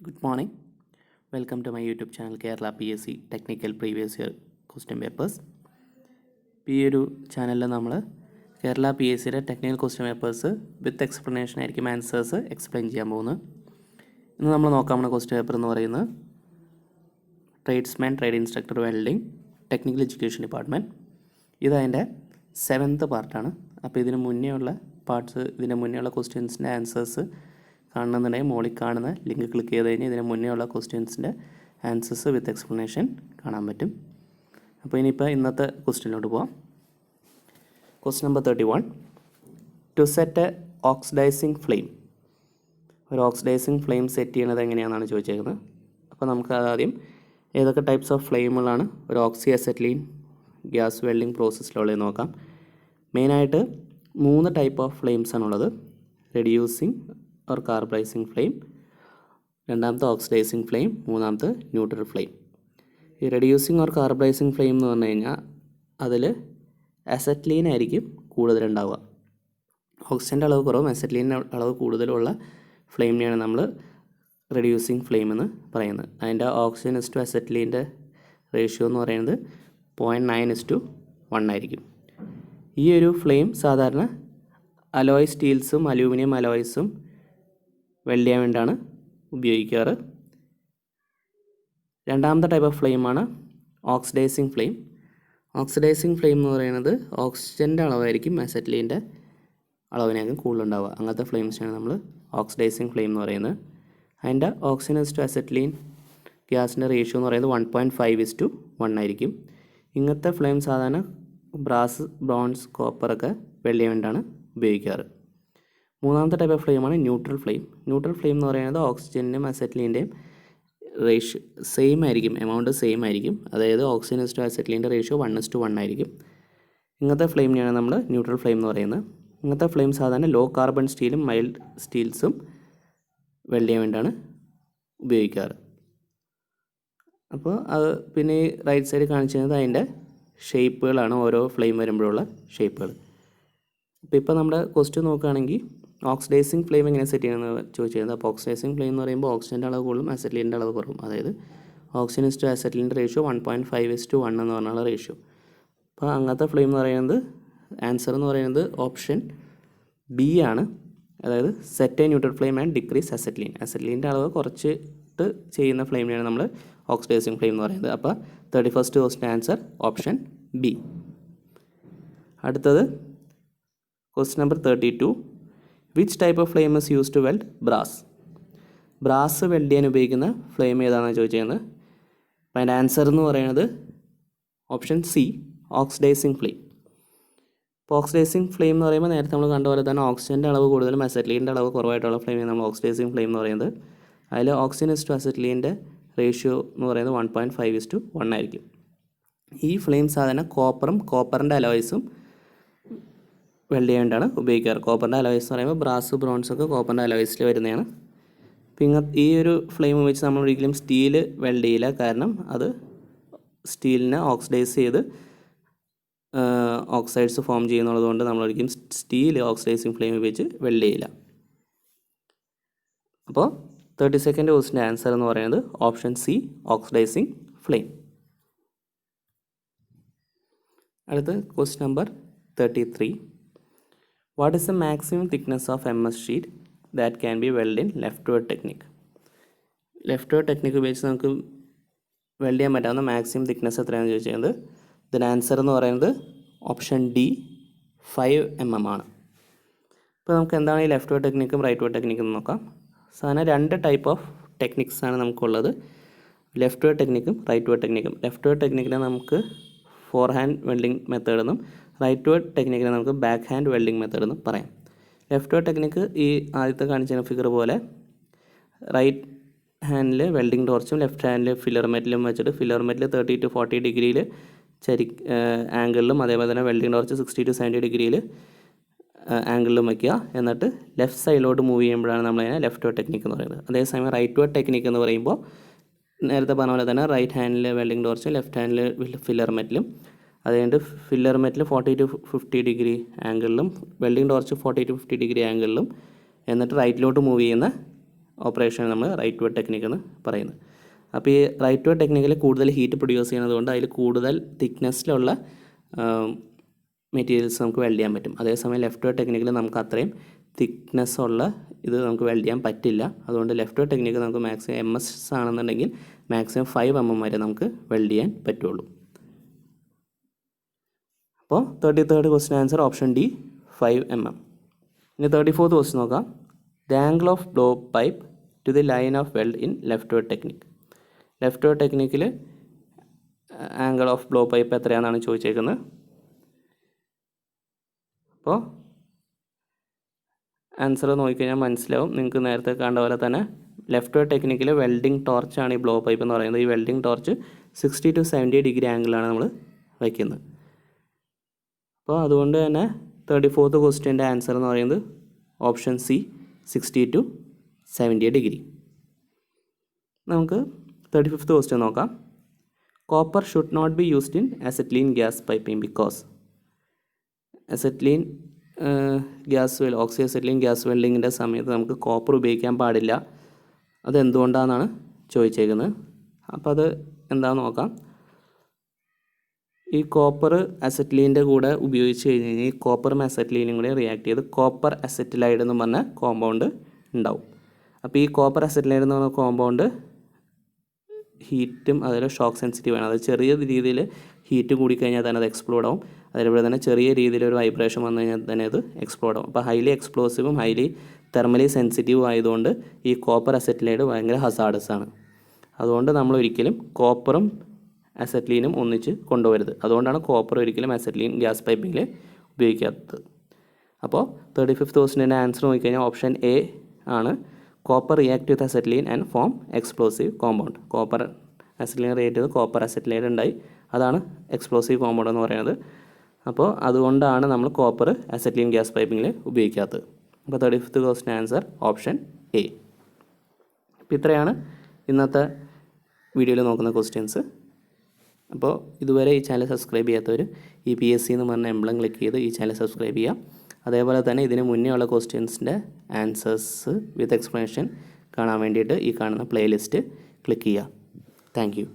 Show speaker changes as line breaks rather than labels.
Good morning. Welcome to my YouTube channel Kerala PSC Technical Previous Year Question Papers. ഈ ഒരു ചാനലിൽ നമ്മൾ Kerala P S സിയുടെ technical question papers with explanation ആയിരിക്കും answers explain ചെയ്യാൻ പോകുന്നത്. ഇന്ന് നമ്മൾ നോക്കാൻ പോകുന്ന ക്വസ്റ്റ്യൻ പേപ്പർ എന്ന് പറയുന്നത് tradesman trade instructor welding technical education department. ഇതതിൻ്റെ 7th പാർട്ടാണ്. അപ്പോൾ ഇതിന് മുന്നേ ഉള്ള ക്വസ്റ്റ്യൻസിൻ്റെ ആൻസേഴ്സ് കാണുന്നുണ്ടെങ്കിൽ മുകളിൽ കാണുന്ന ലിങ്ക് ക്ലിക്ക് ചെയ്ത് കഴിഞ്ഞാൽ ഇതിന് മുന്നേ ഉള്ള ക്വസ്റ്റ്യൻസിൻ്റെ ആൻസേഴ്സ് വിത്ത് എക്സ്പ്ലനേഷൻ കാണാൻ പറ്റും. അപ്പോൾ ഇനിയിപ്പോൾ ഇന്നത്തെ ക്വസ്റ്റ്യനിലോട്ട് പോവാം. Question number 31. To set a oxidising flame. ഒരു ഓക്സിഡൈസിങ് ഫ്ലെയിം സെറ്റ് ചെയ്യണത് എങ്ങനെയാണെന്നാണ് ചോദിച്ചേക്കുന്നത്. അപ്പോൾ നമുക്ക് ആദ്യം ഏതൊക്കെ ടൈപ്സ് ഓഫ് ഫ്ലെയിമുകളാണ് ഒരു ഓക്സി അസെറ്റ്ലീൻ ഗ്യാസ് വെൽഡിംഗ് പ്രോസസ്സിലുള്ളത് നോക്കാം. മെയിനായിട്ട് 3 ടൈപ്പ് ഓഫ് ഫ്ലെയിംസ് ആണുള്ളത്. റെഡ്യൂസിങ് ഓർ കാർബറൈസിങ് ഫ്ലെയിം, രണ്ടാമത്തെ ഓക്സിഡൈസിങ് ഫ്ലെയിം, മൂന്നാമത്തെ ന്യൂട്രൽ ഫ്ലെയിം. ഈ റെഡ്യൂസിങ് ഓർ കാർബറൈസിങ് ഫ്ലെയിം എന്ന് പറഞ്ഞു കഴിഞ്ഞാൽ അതിൽ അസെറ്റ്ലീൻ ആയിരിക്കും കൂടുതലുണ്ടാവുക. ഓക്സിജൻ്റെ അളവ് കുറവും അസെറ്റ്ലീൻ്റെ അളവ് കൂടുതലുള്ള ഫ്ലെയിമിനെയാണ് നമ്മൾ റെഡ്യൂസിങ് ഫ്ലെയിം എന്ന് പറയുന്നത്. അതിൻ്റെ ഓക്സിജൻ ഇസ്റ്റു അസെറ്റ്ലീൻ്റെ റേഷ്യോ എന്ന് പറയുന്നത് 0.9:1 ആയിരിക്കും. ഈ ഒരു ഫ്ലെയിം സാധാരണ അലോയ് സ്റ്റീൽസും അലൂമിനിയം അലോയ്സും വെൽഡ് ചെയ്യാൻ വേണ്ടിയാണ് ഉപയോഗിക്കാറ്. രണ്ടാമത്തെ ടൈപ്പ് ഓഫ് ഫ്ലെയിമാണ് ഓക്സിഡൈസിങ് ഫ്ലെയിം. ഓക്സിഡൈസിങ് ഫ്ലെയിം എന്ന് പറയുന്നത് ഓക്സിജൻ്റെ അളവായിരിക്കും അസെറ്റ്ലീൻ്റെ അളവിനേക്കാൾ കൂടുതലുണ്ടാവുക. അങ്ങനത്തെ ഫ്ലെയിംസിനാണ് നമ്മൾ ഓക്സിഡൈസിങ് ഫ്ലെയിം എന്ന് പറയുന്നത്. അതിൻ്റെ ഓക്സിജൻ ഇസ്റ്റു അസെറ്റ്ലീൻ ഗ്യാസിൻ്റെ റേഷ്യോ എന്ന് പറയുന്നത് 1.5:1 ആയിരിക്കും. ഇങ്ങനത്തെ ഫ്ലെയിം സാധാരണ ബ്രാസ്, ബ്രോൺസ്, കോപ്പറൊക്കെ വെൽഡ് ചെയ്യാൻ വേണ്ടിയാണ് ഉപയോഗിക്കാറ്. മൂന്നാമത്തെ ടൈപ്പ് ഓഫ് ഫ്ലെയിമാണ് ന്യൂട്രൽ ഫ്ലെയിം. ന്യൂട്രൽ ഫ്ലെയിം എന്ന് പറയുന്നത് ഓക്സിജൻ്റെയും അസെറ്റ്ലീൻ്റെയും റേഷ്യോ സെയിം ആയിരിക്കും, എമൗണ്ട് സെയിം ആയിരിക്കും. അതായത് ഓക്സിജൻ ഇസ്റ്റു അസെറ്റ്ലീൻ്റെ റേഷ്യോ 1:1 ആയിരിക്കും. ഇങ്ങനത്തെ ഫ്ലെയിമിനെയാണ് നമ്മൾ ന്യൂട്രൽ ഫ്ലെയിം എന്ന് പറയുന്നത്. ഇങ്ങനത്തെ ഫ്ലെയിം സാധാരണ ലോ കാർബൺ സ്റ്റീലും മൈൽഡ് സ്റ്റീൽസും വെൽഡ് ചെയ്യാൻ വേണ്ടിയാണ് ഉപയോഗിക്കാറ്. അപ്പോൾ അത് പിന്നെ ഈ റൈറ്റ് സൈഡിൽ കാണിച്ചു തരുന്നത് അതിൻ്റെ ഷേപ്പുകളാണ്, ഓരോ ഫ്ലെയിം വരുമ്പോഴുള്ള ഷേപ്പുകൾ. ഇപ്പോൾ നമ്മുടെ ക്വസ്റ്റ്യൻ നോക്കുകയാണെങ്കിൽ ഓക്സിഡൈസിങ് ഫ്ലെയിം എങ്ങനെ സെറ്റ് ചെയ്യണമെന്ന് ചോദിച്ചിരുന്നത്. അപ്പോൾ ഓക്സിഡൈസിങ് ഫ്ലെയിം എന്ന് പറയുമ്പോൾ ഓക്സിജൻ്റെ അളവ് കൂടുതലും അസെറ്റ്ലീൻ്റെ അളവ് കുറവും. അതായത് ഓക്സിജൻ ഇസ്റ്റു അസെറ്റ്ലീൻ്റെ റേഷ്യോ 1.5:1 എന്ന് പറഞ്ഞുള്ള റേഷ്യോ. അപ്പോൾ അങ്ങനത്തെ ഫ്ലെയിം എന്ന് പറയുന്നത് ആൻസർ എന്ന് പറയുന്നത് ഓപ്ഷൻ ബി ആണ്. അതായത് set A neutral flame and decrease acetylene. അസെറ്റ്ലീൻ്റെ അളവ് കുറച്ചിട്ട് ചെയ്യുന്ന ഫ്ലെയിമിനെയാണ് നമ്മൾ ഓക്സിഡൈസിങ് ഫ്ലെയിം എന്ന് പറയുന്നത്. അപ്പോൾ 31st question answer option B. അടുത്തത് question number 32. Which type of flame is use to weld brass. Brass weld ചെയ്യാൻ ഉപയോഗിക്കുന്ന ഫ്ലെയിം ഏതാണെന്ന് ചോദിച്ചിരുന്നത്. അപ്പോൾ അതിൻ്റെ ആൻസർ എന്ന് പറയുന്നത് ഓപ്ഷൻ സി ഓക്സിഡൈസിങ് ഫ്ലെയിം. ഇപ്പോൾ ഓക്സിഡൈസിങ് ഫ്ലെയിം എന്ന് പറയുമ്പോൾ നേരത്തെ നമ്മൾ കണ്ട പോലെ തന്നെ ഓക്സിജൻ്റെ അളവ് കൂടുതലും അസെറ്റ്ലീൻ്റെ അളവ് കുറവായിട്ടുള്ള ഫ്ലെയിമിനെ നമ്മൾ ഓക്സിഡൈസിങ് ഫ്ലെയിം എന്ന് പറയുന്നത്. അതിൽ ഓക്സിജൻ ഇസ്റ്റു അസെറ്റ്ലീൻ്റെ റേഷ്യോ എന്ന് പറയുന്നത് 1.5:1 ആയിരിക്കും. ഈ ഫ്ലെയിം സാധാരണ കോപ്പറിൻ്റെ അലോയ്സും വെൽഡ് ചെയ്യാൻ വേണ്ടിയാണ് ഉപയോഗിക്കാറ്. കോപ്പറിൻ്റെ അലോയ്സ് എന്ന് പറയുമ്പോൾ ബ്രാസ്, ബ്രോൺസൊക്കെ കോപ്പറിൻ്റെ അലോയ്സിൽ വരുന്നതാണ്. പിന്നെ ഈ ഒരു ഫ്ലെയിം വെച്ച് നമ്മൾ ഒരിക്കലും സ്റ്റീൽ വെൽഡ് ചെയ്യില്ല. കാരണം അത് സ്റ്റീലിനെ ഓക്സിഡൈസ് ചെയ്ത് ഓക്സൈഡ്സ് ഫോം ചെയ്യുന്നത് കൊണ്ട് നമ്മളൊരിക്കലും സ്റ്റീൽ ഓക്സിഡൈസിങ് ഫ്ലെയിം ഉപയോഗിച്ച് വെൽഡ് ചെയ്യില്ല. അപ്പോൾ 32nd ക്വസ്റ്റ്യൻ്റെ ആൻസർ എന്ന് പറയുന്നത് ഓപ്ഷൻ സി ഓക്സിഡൈസിങ് ഫ്ലെയിം. അടുത്ത question number 33. What is the maximum thickness of MS sheet that can be weld in leftward technique. Leftward technique ഉപയോഗിച്ച് നമുക്ക് weld ചെയ്യാൻ പറ്റാവുന്ന മാക്സിമം തിക്നെസ് എത്രയാണെന്ന് ചോദിച്ചത്. ഇതിൻ്റെ ആൻസർ എന്ന് പറയുന്നത് ഓപ്ഷൻ ഡി 5 mm ആണ്. ഇപ്പോൾ നമുക്ക് എന്താണ് ഈ ലെഫ്റ്റ് വേർഡ് ടെക്നിക്കും റൈറ്റ് വേർഡ് ടെക്നിക്കും എന്ന് നോക്കാം. സാധാരണ 2 ടൈപ്പ് ഓഫ് ടെക്നിക്സാണ് നമുക്കുള്ളത്, ലെഫ്റ്റ് വേർഡ് ടെക്നിക്കും റൈറ്റ് വേർഡ് ടെക്നിക്കും. ലെഫ്റ്റ് വേർഡ് ടെക്നിക്കിനെ നമുക്ക് ഫോർ ഹാൻഡ് വെൽഡിംഗ് മെത്തേഡ് എന്നും റൈറ്റ് വേർഡ് ടെക്നിക്കിനെ നമുക്ക് ബാക്ക് ഹാൻഡ് വെൽഡിംഗ് മെത്തേഡ് എന്നും പറയാം. ലെഫ്റ്റ് വേർഡ് ടെക്നിക്ക് ഈ ആദ്യത്തെ കാണിച്ച ഫിഗർ പോലെ റൈറ്റ് ഹാൻഡിൽ വെൽഡിംഗ് ടോർച്ചും ലെഫ്റ്റ് ഹാൻഡിൽ ഫില്ലർ മെറ്റലും വെച്ചിട്ട് ഫില്ലർ മെറ്റൽ 30 to 40 ഡിഗ്രിയിൽ ആംഗിളിലും അതേപോലെ തന്നെ വെൽഡിംഗ് ടോർച്ച് 60 to 70 ഡിഗ്രിയിൽ ആംഗിളിലും വയ്ക്കുക. എന്നിട്ട് ലെഫ്റ്റ് സൈഡിലോട്ട് മൂവ് ചെയ്യുമ്പോഴാണ് നമ്മളതിനെ ലെഫ്റ്റ് വേർഡ് ടെക്നിക്ക് എന്ന് പറയുന്നത്. അതേസമയം റൈറ്റ് വേർഡ് ടെക്നിക്ക് എന്ന് പറയുമ്പോൾ നേരത്തെ പറഞ്ഞ പോലെ തന്നെ റൈറ്റ് ഹാൻഡിൽ വെൽഡിംഗ് ടോർച്ചും ലെഫ്റ്റ് ഹാൻഡിൽ ഫില്ലർ മെറ്റലും അത് കഴിഞ്ഞിട്ട് ഫില്ലർ മെറ്റൽ 40 to 50 ഡിഗ്രി ആംഗിളിലും വെൽഡിംഗ് ടോർച്ച് 40 to 50 ഡിഗ്രി ആംഗിളിലും എന്നിട്ട് റൈറ്റിലോട്ട് മൂവ് ചെയ്യുന്ന ഓപ്പറേഷൻ നമ്മൾ റൈറ്റ് വേർഡ് ടെക്നിക്ക് എന്ന് പറയുന്നത്. അപ്പോൾ ഈ റൈറ്റ് വേർഡ് ടെക്നിക്കിൽ കൂടുതൽ ഹീറ്റ് പ്രൊഡ്യൂസ് ചെയ്യുന്നതുകൊണ്ട് അതിൽ കൂടുതൽ തിക്നെസ്സിലുള്ള മെറ്റീരിയൽസ് നമുക്ക് വെൽഡ് ചെയ്യാൻ പറ്റും. അതേസമയം ലെഫ്റ്റ് വേർഡ് ടെക്നിക്കിൽ നമുക്ക് അത്രയും തിക്നെസ് ഉള്ള ഇത് നമുക്ക് വെൽഡ് ചെയ്യാൻ പറ്റില്ല. അതുകൊണ്ട് ലെഫ്റ്റ് വേർഡ് ടെക്നിക്ക് നമുക്ക് മാക്സിമം MS ആണെന്നുണ്ടെങ്കിൽ മാക്സിമം 5 mm വരെ നമുക്ക് വെൽഡ് ചെയ്യാൻ പറ്റുള്ളൂ. അപ്പോൾ 33rd question answer option D 5 mm. ഇനി 34th ക്വസ്റ്റ്യൻ നോക്കാം. The angle of blowpipe to the line of weld in leftward technique. Leftward ടെക്നിക്കിൽ ആംഗിൾ ഓഫ് ബ്ലോ പൈപ്പ് എത്രയാണെന്നാണ് ചോദിച്ചേക്കുന്നത്. അപ്പോൾ ആൻസർ നോക്കിക്കഴിഞ്ഞാൽ മനസ്സിലാവും. നിങ്ങൾക്ക് നേരത്തെ കണ്ട പോലെ തന്നെ ലെഫ്റ്റ് വേർഡ് ടെക്നിക്കിൽ വെൽഡിംഗ് ടോർച്ചാണ് ഈ ബ്ലോ പൈപ്പ് എന്ന് പറയുന്നത്. ഈ വെൽഡിംഗ് ടോർച്ച് 60 to 70 ഡിഗ്രി ആംഗിളാണ് നമ്മൾ വയ്ക്കുന്നത്. അപ്പോൾ അതുകൊണ്ട് തന്നെ 34th ക്വസ്റ്റ്യൻ്റെ ആൻസർ എന്ന് പറയുന്നത് ഓപ്ഷൻ സി 60 to 70 ഡിഗ്രി. നമുക്ക് 35th ക്വസ്റ്റ്യൻ നോക്കാം. Copper should not be used in acetylene gas piping because. Acetylene oxy acetylene gas വെൽഡിങ്ങിൻ്റെ സമയത്ത് നമുക്ക് കോപ്പർ ഉപയോഗിക്കാൻ പാടില്ല. അതെന്തുകൊണ്ടാണെന്നാണ് ചോദിച്ചേക്കുന്നത്. അപ്പോൾ അത് എന്താണെന്ന് നോക്കാം. ഈ കോപ്പർ അസെറ്റ്ലീൻ്റെ കൂടെ ഉപയോഗിച്ച് കഴിഞ്ഞ് കഴിഞ്ഞാൽ ഈ കോപ്പറും അസെറ്റ്ലീനും കൂടെ റിയാക്ട് ചെയ്ത് കോപ്പർ അസെറ്റിലൈഡ് എന്ന് പറഞ്ഞ കോമ്പൗണ്ട് ഉണ്ടാവും. അപ്പോൾ ഈ കോപ്പർ അസെറ്റിലൈഡ് എന്ന് പറഞ്ഞ കോമ്പൗണ്ട് ഹീറ്റും അതിൽ ഷോക്ക് സെൻസിറ്റീവ് ആണ്. അത് ചെറിയ രീതിയിൽ ഹീറ്റ് കൂടിക്കഴിഞ്ഞാൽ തന്നെ അത് എക്സ്പ്ലോഡ് ആവും. അതേപോലെ തന്നെ ചെറിയ രീതിയിലൊരു വൈബ്രേഷൻ വന്നു കഴിഞ്ഞാൽ തന്നെ അത് എക്സ്പ്ലോഡ് ആവും. അപ്പോൾ ഹൈലി എക്സ്പ്ലോസീവും ഹൈലി തെർമലി സെൻസിറ്റീവും ആയതുകൊണ്ട് ഈ കോപ്പർ അസെറ്റിലൈഡ് ഭയങ്കര ഹസാർഡസ് ആണ്. അതുകൊണ്ട് നമ്മൾ ഒരിക്കലും കോപ്പറും അസെറ്റ്ലീനും ഒന്നിച്ച് കൊണ്ടുവരുത്. അതുകൊണ്ടാണ് കോപ്പർ ഒരിക്കലും അസെറ്റ്ലീൻ ഗ്യാസ് പൈപ്പിങ്ങിൽ ഉപയോഗിക്കാത്തത്. അപ്പോൾ 35th ക്വസ്റ്റ്യൻ്റെ ആൻസർ നോക്കിക്കഴിഞ്ഞാൽ ഓപ്ഷൻ എ ആണ്. Copper react with acetylene and form explosive compound. Copper acetylene react ചെയ്ത് കോപ്പർ അസെറ്റിലൈഡ് ഉണ്ടായി. അതാണ് എക്സ്പ്ലോസീവ് കോമ്പൗണ്ട് എന്ന് പറയുന്നത്. അപ്പോൾ അതുകൊണ്ടാണ് നമ്മൾ കോപ്പർ അസെറ്റ്ലീൻ ഗ്യാസ് പൈപ്പിങ്ങിൽ ഉപയോഗിക്കാത്തത്. അപ്പോൾ 35th question answer option A. അപ്പോൾ ഇത്രയാണ് ഇന്നത്തെ വീഡിയോയിൽ നോക്കുന്ന ക്വസ്റ്റ്യൻസ്. അപ്പോൾ ഇതുവരെ ഈ ചാനൽ സബ്സ്ക്രൈബ് ചെയ്യാത്തവർ ഈ PSC എന്ന് പറഞ്ഞ എംബ്ലം ക്ലിക്ക് ചെയ്ത് ഈ ചാനൽ സബ്സ്ക്രൈബ് ചെയ്യുക. അതേപോലെ തന്നെ ഇതിന് മുന്നേ ഉള്ള ക്വസ്റ്റ്യൻസിൻ്റെ ആൻസേഴ്സ് വിത്ത് എക്സ്പ്ലനേഷൻ കാണാൻ വേണ്ടിയിട്ട് ഈ കാണുന്ന പ്ലേലിസ്റ്റ് ക്ലിക്ക് ചെയ്യുക. Thank you.